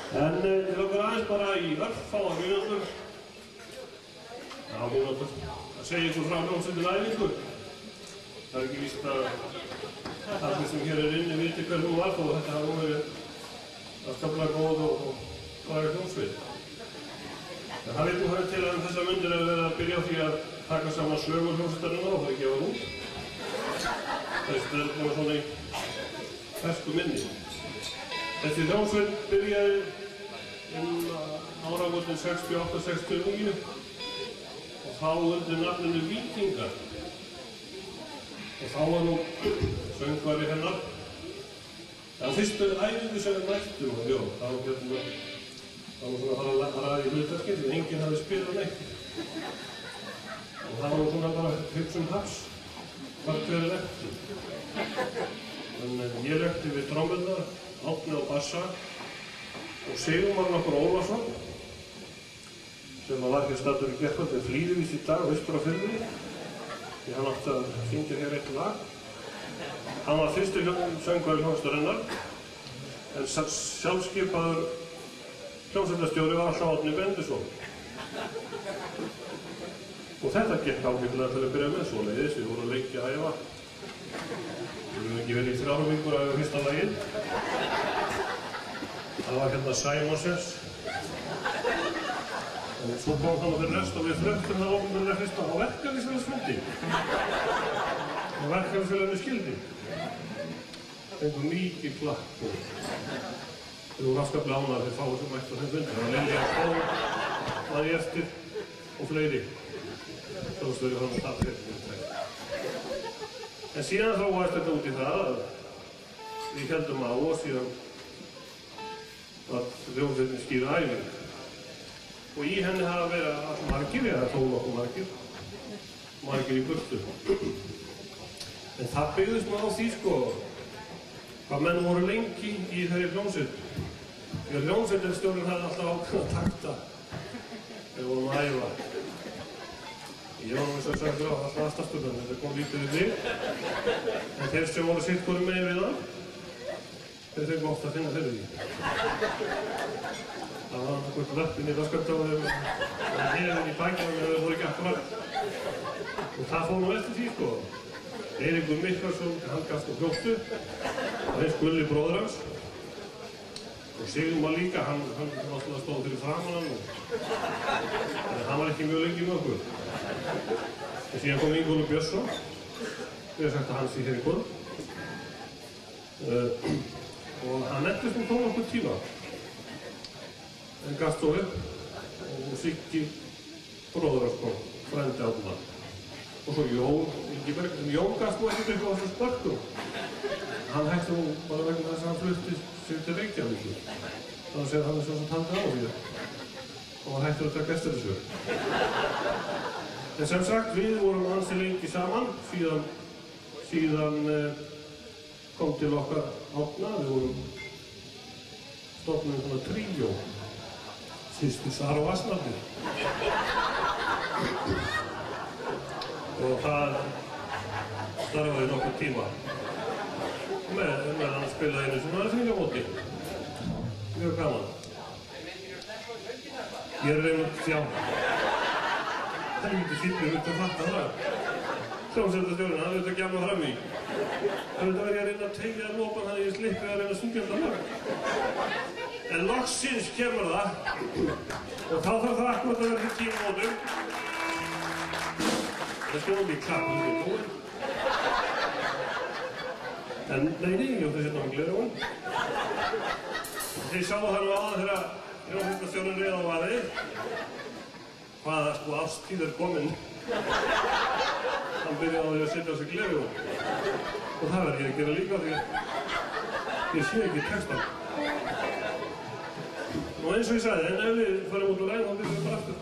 En ég langar aðeins bara í örfáar mínútur að segja ykkur frá hljómsveitinni Æfingu. Það ekki víst að allir sem hér inni viti hver hún var þó þetta hafa verið afskaplega góð og fræg hljómsveit. En það veit nú til að þessar mundir verið að byrja á því að taka saman sögur hljómsveitarinnar og það gefa út. Þetta er svona í fersku minni. Þessi hljómsveit byrjaði áramótin 68-69 og þá undir nafninu Víkingar. Og þá var nú söngvari hennar. En fyrstu æfingu sem við mættum á ljó, þá var svona að ræða í hlutverki því enginn hafði spilað neitt. Og það var nú svona bara hugsun haps, hvert verið eftir. En ég rekti við trommurnar, Árni á bassa og Sigurmarn okkur Ólafsson sem var hér staddur í gærkvöld en flýði víst í dag austur á Firðinum því hann átti að syngja hér eitt lag. Hann var fyrsti söngvari hljómsveitarinnar en sjálfskipaður hljómsveitarstjóri var alltaf Árni Bendisson. Og þetta gekk ágætlega til að byrja með svoleiðis, við vorum lengi að æfa. Við höfum ekki verið í 3 vikur að æfa fyrsta lagið. Það var hérna Simonsens. Og svo kom hann fyrir rest og við flöktum það opinberlega fyrst á verkalýðsfélagsfundi. Og verkalýðsfélaginu skildi. Fengum mikið klapp og við vorum afskaplega ánægðir þeir fáið sem mættu á þeim fundi. Það var Lilja Kól, Maði Eftir og fleiri. Hljómsveitir hann að tapja hérna. En síðan þróaðist þetta út í það að við héldum á og síðan að hljómsveitin skýra Æfing. Og í henni hafa verið margir, eða þó nokkuð margir í burtu. En það byggðist nú á því hvað menn voru lengi í þeirri hljómsveit. Því að hljómsveitarstjórinn hafði alltaf ákveðna takta þegar við vorum að æfa. Ég var nú eins og sagt alltaf aðstafstöðan, þetta kom lítið við mig. En þeir sem voru sitt hvorum megin við hann, þeir fengu oft að finna fyrir því. Það var eitthvað verpinn í raskölda og þeir hefðin í bækjum en þeir voru ekki akkurat. Og það fór nú eftir því Eiríkur Mikkarsson, hann gafst á hljóttu, og eins Gulli bróður hans. Og Sigurmar líka, hann náttúrulega stóð fyrir framan hann en hann var ekki mjög lengi með okkur. En síðan kom Ingólfur Björnsson, við hefum sagt að hann sé hér í kvöld. Og hann endist nú tóna okkur tíma. En gafst þó upp og Siggi bróður hans kom, frændi Árna. Og svo Jón Ingiberg, en Jón gafst nú ekkert upp á þessum spörkum. Hann hætti nú bara vegna þess að hann flutti sig til Reykjavíkur. Þannig að hann svo taldið á því og hann hættir að taka eftir þessu. En sem sagt, við vorum ansi lengi saman, síðan kom til okkar Árna, við vorum stofnuðum svona tríó, Systur Sara og Asnarnir. Og það starfaði nokkur tíma. Meðan hann spilaði einu svona aðfinningamóti. Mjög gaman. Ég er reynd, já. Það er ekki sýttur út að fatta það. Hljómsveitarstjórinn, hann auðvitað gjafna fram í. Það auðvitað verið að reyna að tegja lopan þannig að ég slippi að reyna að syngja þetta lag. En loksins kemur það. Og þá þarf það akkurat að vera fyrir tímamótum. Það skjóði í klappum við búin. En nei, ég átti hérna með gleraugun. Þið sáu þar nú áðan þegar hljómsveitarstjórinn reið á vaðið. Hvaða ástíð er kominn. Hann byrjaði á því að setja á sig gleraugun. Og það verð ég að gera líka því að ég sé ekki textan. Og eins og ég sagði, en ef við farum út úr ræðin, þá byrjum við bara aftur.